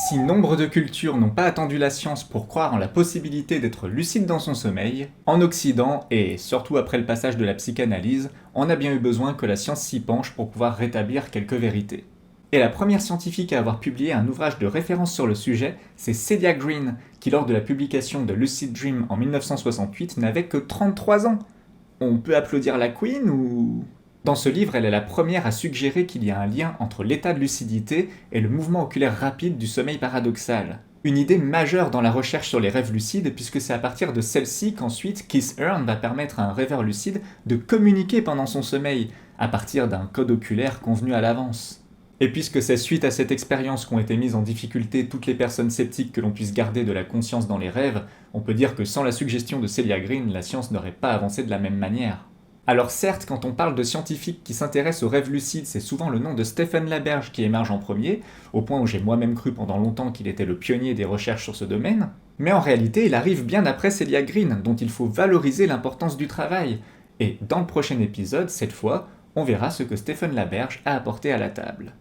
Si nombre de cultures n'ont pas attendu la science pour croire en la possibilité d'être lucide dans son sommeil, en Occident, et surtout après le passage de la psychanalyse, on a bien eu besoin que la science s'y penche pour pouvoir rétablir quelques vérités. Et la première scientifique à avoir publié un ouvrage de référence sur le sujet, c'est Celia Green, qui lors de la publication de Lucid Dream en 1968 n'avait que 33 ans. On peut applaudir la Queen ou... Dans ce livre, elle est la première à suggérer qu'il y a un lien entre l'état de lucidité et le mouvement oculaire rapide du sommeil paradoxal. Une idée majeure dans la recherche sur les rêves lucides, puisque c'est à partir de celle-ci qu'ensuite Keith Earn va permettre à un rêveur lucide de communiquer pendant son sommeil, à partir d'un code oculaire convenu à l'avance. Et puisque c'est suite à cette expérience qu'ont été mises en difficulté toutes les personnes sceptiques que l'on puisse garder de la conscience dans les rêves, on peut dire que sans la suggestion de Celia Green, la science n'aurait pas avancé de la même manière. Alors certes, quand on parle de scientifiques qui s'intéressent aux rêves lucides, c'est souvent le nom de Stephen LaBerge qui émerge en premier, au point où j'ai moi-même cru pendant longtemps qu'il était le pionnier des recherches sur ce domaine, mais en réalité il arrive bien après Celia Green, dont il faut valoriser l'importance du travail. Et dans le prochain épisode, cette fois, on verra ce que Stephen LaBerge a apporté à la table.